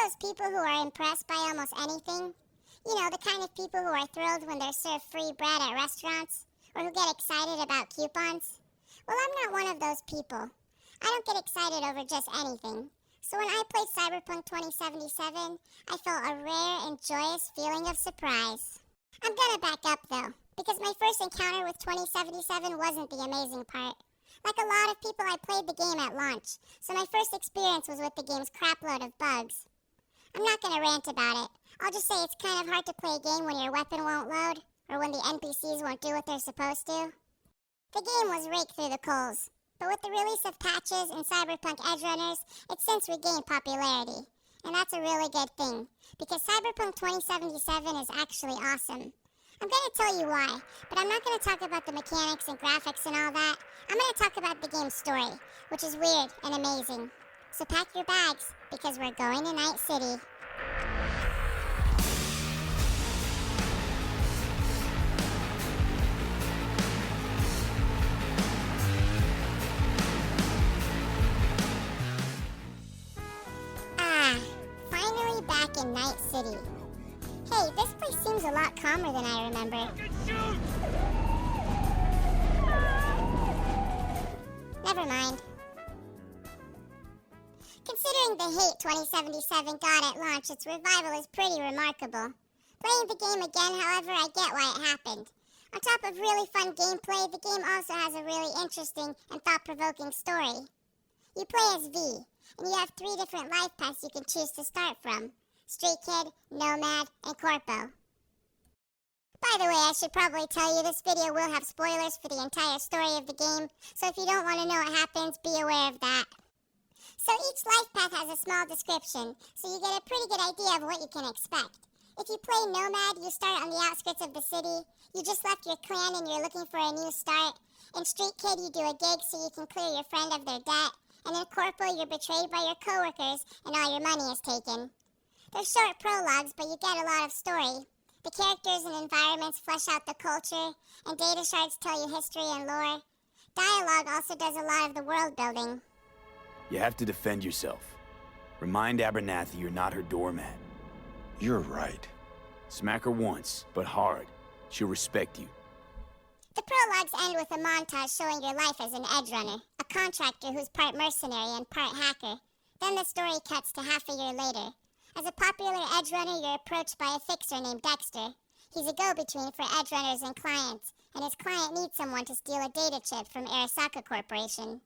those people who are impressed by almost anything? You know, the kind of people who are thrilled when they're served free bread at restaurants, or who get excited about coupons? Well, I'm not one of those people. I don't get excited over just anything. So when I played Cyberpunk 2077, I felt a rare and joyous feeling of surprise. I'm gonna back up though, because my first encounter with 2077 wasn't the amazing part. Like a lot of people, I played the game at launch, so my first experience was with the game's crapload of bugs. I'm not gonna rant about it. I'll just say it's kind of hard to play a game when your weapon won't load, or when the NPCs won't do what they're supposed to. The game was raked through the coals, but with the release of patches and Cyberpunk Edgerunners, it's since regained popularity. And that's a really good thing, because Cyberpunk 2077 is actually awesome. I'm going to tell you why, but I'm not going to talk about the mechanics and graphics and all that. I'm going to talk about the game's story, which is weird and amazing. So pack your bags, because we're going to Night City. Finally back in Night City. Hey, this place seems a lot calmer than I remember. Never mind. Considering the hate 2077 got at launch, its revival is pretty remarkable. Playing the game again, however, I get why it happened. On top of really fun gameplay, the game also has a really interesting and thought-provoking story. You play as V, and you have 3 different life paths you can choose to start from: Street Kid, Nomad, and Corpo. By the way, I should probably tell you this video will have spoilers for the entire story of the game, so if you don't want to know what happens, be aware of that. So each life path has a small description, so you get a pretty good idea of what you can expect. If you play Nomad, you start on the outskirts of the city. You just left your clan and you're looking for a new start. In Street Kid, you do a gig so you can clear your friend of their debt. And in Corpo, you're betrayed by your coworkers and all your money is taken. They're short prologues, but you get a lot of story. The characters and environments flesh out the culture, and data shards tell you history and lore. Dialogue also does a lot of the world building. You have to defend yourself. Remind Abernathy you're not her doormat. You're right. Smack her once, but hard. She'll respect you. The prologues end with a montage showing your life as an edgerunner, a contractor who's part mercenary and part hacker. Then the story cuts to half a year later. As a popular edgerunner, you're approached by a fixer named Dexter. He's a go-between for edgerunners and clients, and his client needs someone to steal a data chip from Arasaka Corporation.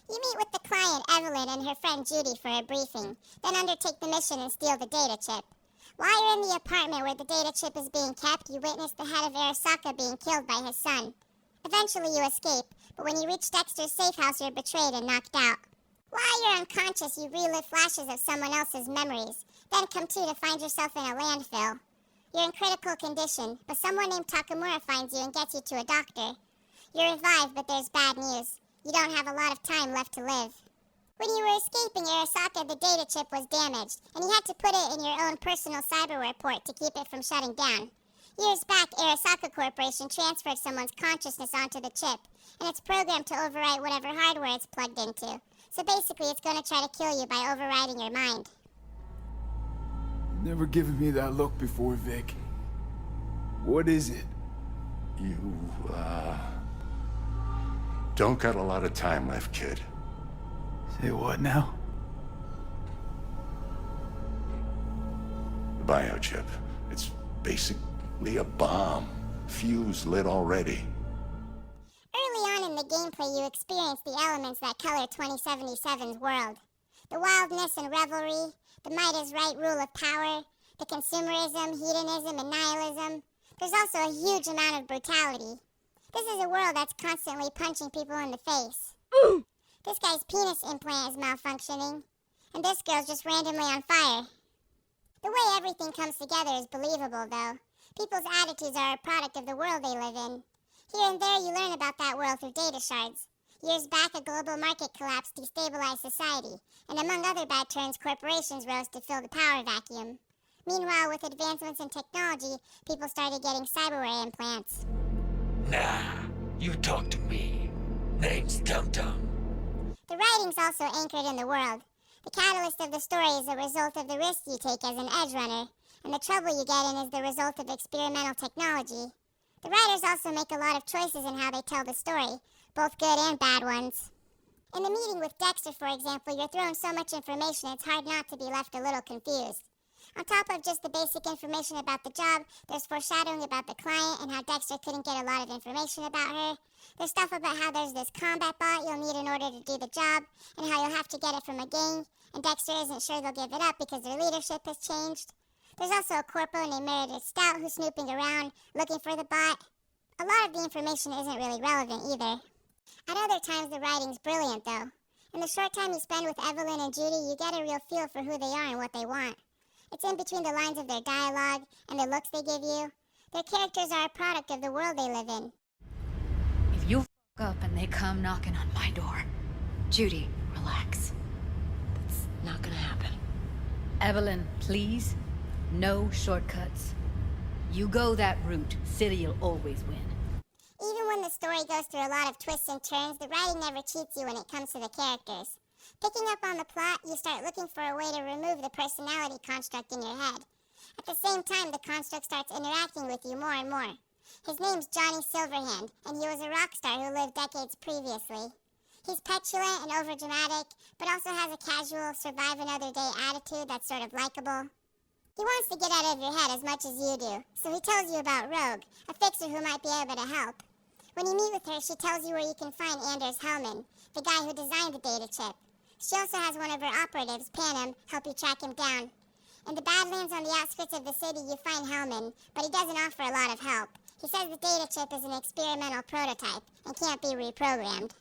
You meet with the client, Evelyn, and her friend Judy for a briefing, then undertake the mission and steal the data chip. While you're in the apartment where the data chip is being kept, you witness the head of Arasaka being killed by his son. Eventually you escape, but when you reach Dexter's safe house, you're betrayed and knocked out. While you're unconscious, you relive flashes of someone else's memories, then come to find yourself in a landfill. You're in critical condition, but someone named Takamura finds you and gets you to a doctor. You're revived, but there's bad news. You don't have a lot of time left to live. When you were escaping Arasaka, the data chip was damaged, and you had to put it in your own personal cyberware port to keep it from shutting down. Years back, Arasaka Corporation transferred someone's consciousness onto the chip, and it's programmed to overwrite whatever hardware it's plugged into. So basically, it's going to try to kill you by overriding your mind. Never given me that look before, Vic. What is it? You, don't got a lot of time left, kid. Say what now? The biochip. It's basically a bomb. Fuse lit already. Early on in the gameplay, you experience the elements that color 2077's world. The wildness and revelry, the might is right rule of power, the consumerism, hedonism, and nihilism. There's also a huge amount of brutality. This is a world that's constantly punching people in the face. This guy's penis implant is malfunctioning, and this girl's just randomly on fire. The way everything comes together is believable, though. People's attitudes are a product of the world they live in. Here and there you learn about that world through data shards. Years back, a global market collapse destabilized society, and among other bad turns, corporations rose to fill the power vacuum. Meanwhile, with advancements in technology, people started getting cyberware implants. Nah, you talk to me. Name's Tum Tum. The writing's also anchored in the world. The catalyst of the story is a result of the risk you take as an edge runner, and the trouble you get in is the result of experimental technology. The writers also make a lot of choices in how they tell the story, both good and bad ones. In the meeting with Dexter, for example, you're thrown so much information it's hard not to be left a little confused. On top of just the basic information about the job, there's foreshadowing about the client and how Dexter couldn't get a lot of information about her. There's stuff about how there's this combat bot you'll need in order to do the job, and how you'll have to get it from a gang, and Dexter isn't sure they'll give it up because their leadership has changed. There's also a corpo named Meredith Stout who's snooping around, looking for the bot. A lot of the information isn't really relevant either. At other times, the writing's brilliant, though. In the short time you spend with Evelyn and Judy, you get a real feel for who they are and what they want. It's in between the lines of their dialogue and the looks they give you. Their characters are a product of the world they live in. If you f up and they come knocking on my door, Judy, relax. That's not gonna happen. Evelyn, please. No shortcuts. You go that route, City'll always win. Even when the story goes through a lot of twists and turns, the writing never cheats you when it comes to the characters. Picking up on the plot, you start looking for a way to remove the personality construct in your head. At the same time, the construct starts interacting with you more and more. His name's Johnny Silverhand, and he was a rock star who lived decades previously. He's petulant and overdramatic, but also has a casual, survive-another-day attitude that's sort of likable. He wants to get out of your head as much as you do, so he tells you about Rogue, a fixer who might be able to help. When you meet with her, she tells you where you can find Anders Hellman, the guy who designed the data chip. She also has one of her operatives, Panem, help you track him down. In the Badlands on the outskirts of the city, you find Hellman, but he doesn't offer a lot of help. He says the data chip is an experimental prototype and can't be reprogrammed.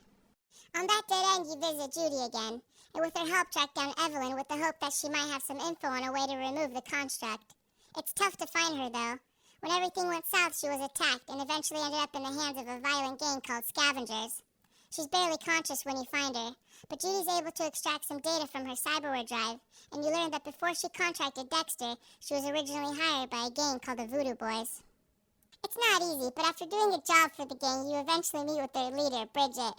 On that dead end, you visit Judy again, and with her help track down Evelyn with the hope that she might have some info on a way to remove the construct. It's tough to find her, though. When everything went south, she was attacked and eventually ended up in the hands of a violent gang called Scavengers. She's barely conscious when you find her, but Judy's able to extract some data from her cyberware drive, and you learn that before she contracted Dexter, she was originally hired by a gang called the Voodoo Boys. It's not easy, but after doing a job for the gang, you eventually meet with their leader, Bridget.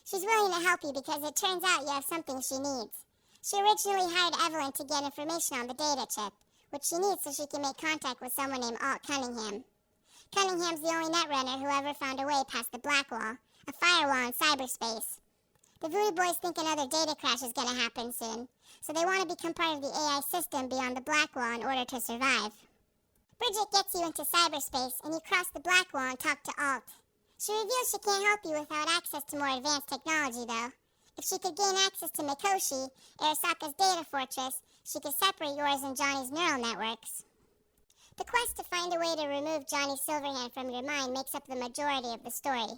She's willing to help you because it turns out you have something she needs. She originally hired Evelyn to get information on the data chip, which she needs so she can make contact with someone named Alt Cunningham. Cunningham's the only netrunner who ever found a way past the Black Wall, a firewall in cyberspace. The Voodoo Boys think another data crash is going to happen soon, so they want to become part of the AI system beyond the Black Wall in order to survive. Bridget gets you into cyberspace, and you cross the Black Wall and talk to Alt. She reveals she can't help you without access to more advanced technology, though. If she could gain access to Mikoshi, Arasaka's data fortress, she could separate yours and Johnny's neural networks. The quest to find a way to remove Johnny Silverhand from your mind makes up the majority of the story.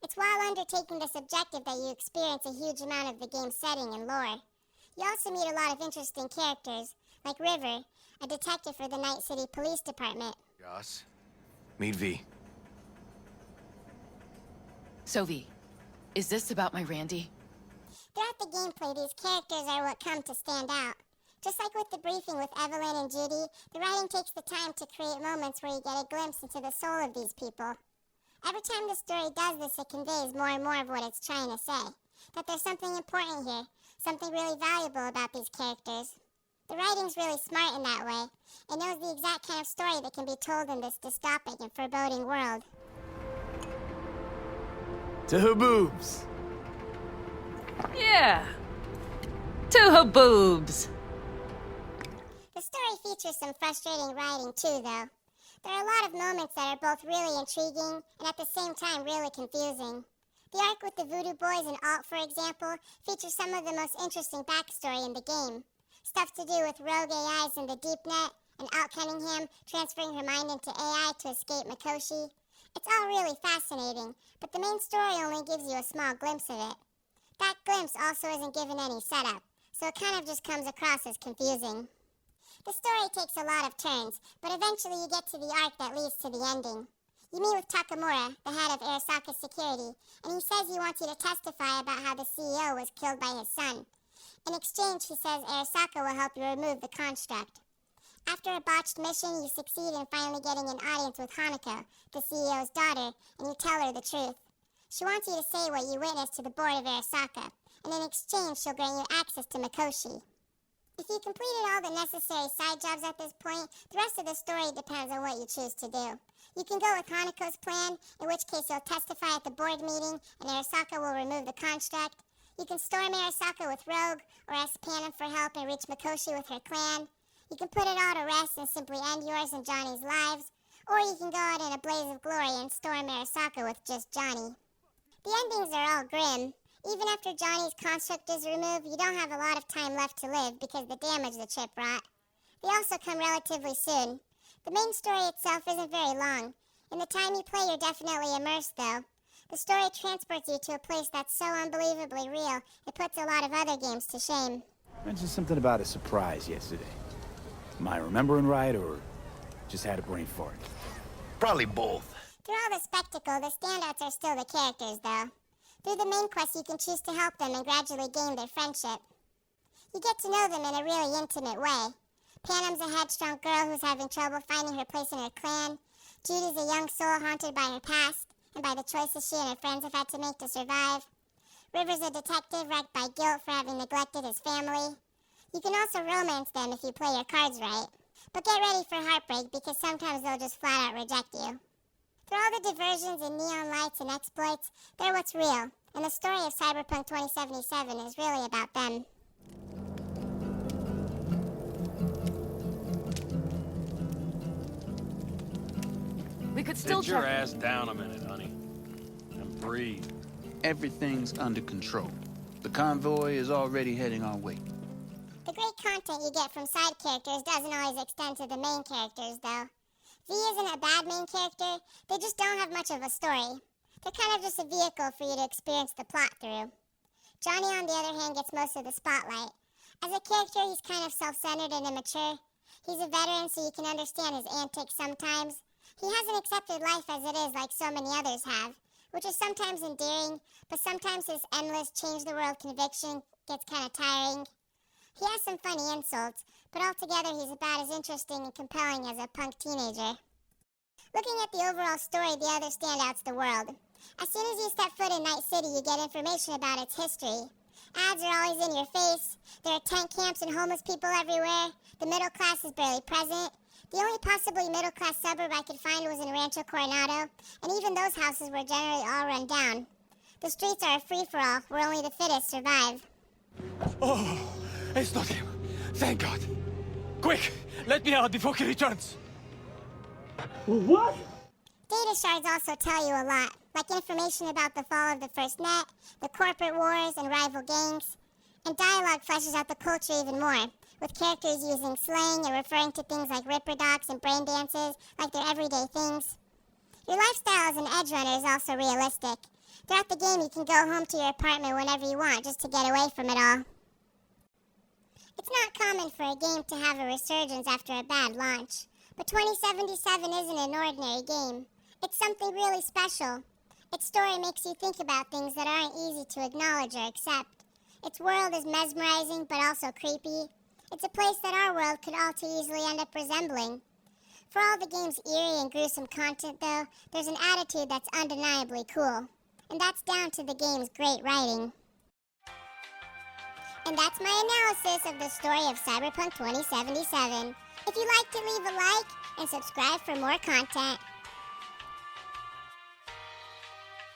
It's while undertaking this objective that you experience a huge amount of the game's setting and lore. You also meet a lot of interesting characters, like River, a detective for the Night City Police Department. Joss, meet V. So V, is this about my Randy? Throughout the gameplay, these characters are what come to stand out. Just like with the briefing with Evelyn and Judy, the writing takes the time to create moments where you get a glimpse into the soul of these people. Every time the story does this, it conveys more and more of what it's trying to say. That there's something important here, something really valuable about these characters. The writing's really smart in that way. It knows the exact kind of story that can be told in this dystopic and foreboding world. To her boobs! Yeah. To her boobs. The story features some frustrating writing too, though. There are a lot of moments that are both really intriguing and at the same time really confusing. The arc with the Voodoo Boys and Alt, for example, features some of the most interesting backstory in the game. Stuff to do with rogue AIs in the Deep Net, and Alt Cunningham transferring her mind into AI to escape Mikoshi. It's all really fascinating, but the main story only gives you a small glimpse of it. That glimpse also isn't given any setup, so it kind of just comes across as confusing. The story takes a lot of turns, but eventually you get to the arc that leads to the ending. You meet with Takamura, the head of Arasaka Security, and he says he wants you to testify about how the CEO was killed by his son. In exchange, he says Arasaka will help you remove the construct. After a botched mission, you succeed in finally getting an audience with Hanako, the CEO's daughter, and you tell her the truth. She wants you to say what you witnessed to the board of Arasaka, and in exchange she'll grant you access to Mikoshi. If you completed all the necessary side jobs at this point, the rest of the story depends on what you choose to do. You can go with Hanako's plan, in which case you'll testify at the board meeting and Arasaka will remove the construct. You can storm Arasaka with Rogue, or ask Panem for help and reach Mikoshi with her clan. You can put it all to rest and simply end yours and Johnny's lives, or you can go out in a blaze of glory and storm Arasaka with just Johnny. The endings are all grim. Even after Johnny's construct is removed, you don't have a lot of time left to live because the damage the chip wrought. They also come relatively soon. The main story itself isn't very long. In the time you play, you're definitely immersed, though. The story transports you to a place that's so unbelievably real, it puts a lot of other games to shame. Mentioned something about a surprise yesterday. Am I remembering right, or just had a brain fart? Probably both. Through all the spectacle, the standouts are still the characters, though. Through the main quest, you can choose to help them and gradually gain their friendship. You get to know them in a really intimate way. Panem's a headstrong girl who's having trouble finding her place in her clan. Judy's a young soul haunted by her past and by the choices she and her friends have had to make to survive. River's a detective racked by guilt for having neglected his family. You can also romance them if you play your cards right. But get ready for heartbreak because sometimes they'll just flat out reject you. Through all the diversions and neon lights and exploits, they're what's real, and the story of Cyberpunk 2077 is really about them. We could still Sit your try. ass down a minute, honey. And breathe. Everything's under control. The convoy is already heading our way. The great content you get from side characters doesn't always extend to the main characters, though. V isn't a bad main character, they just don't have much of a story. They're kind of just a vehicle for you to experience the plot through. Johnny, on the other hand, gets most of the spotlight. As a character, he's kind of self-centered and immature. He's a veteran, so you can understand his antics sometimes. He hasn't accepted life as it is like so many others have, which is sometimes endearing, but sometimes his endless change-the-world conviction gets kind of tiring. He has some funny insults, but altogether he's about as interesting and compelling as a punk teenager. Looking at the overall story, the other standout's the world. As soon as you step foot in Night City, you get information about its history. Ads are always in your face. There are tent camps and homeless people everywhere. The middle class is barely present. The only possibly middle-class suburb I could find was in Rancho Coronado, and even those houses were generally all run down. The streets are a free-for-all, where only the fittest survive. Oh, it's not him. Thank God. Quick, let me out before he returns. What? Data shards also tell you a lot, like information about the fall of the First Net, the corporate wars and rival gangs, and dialogue fleshes out the culture even more, with characters using slang and referring to things like ripper docs and brain dances like they're everyday things. Your lifestyle as an edge runner is also realistic. Throughout the game, you can go home to your apartment whenever you want just to get away from it all. It's not common for a game to have a resurgence after a bad launch, but 2077 isn't an ordinary game. It's something really special. Its story makes you think about things that aren't easy to acknowledge or accept. Its world is mesmerizing but also creepy. It's a place that our world could all too easily end up resembling. For all the game's eerie and gruesome content, though, there's an attitude that's undeniably cool. And that's down to the game's great writing. And that's my analysis of the story of Cyberpunk 2077. If you liked it, leave a like and subscribe for more content.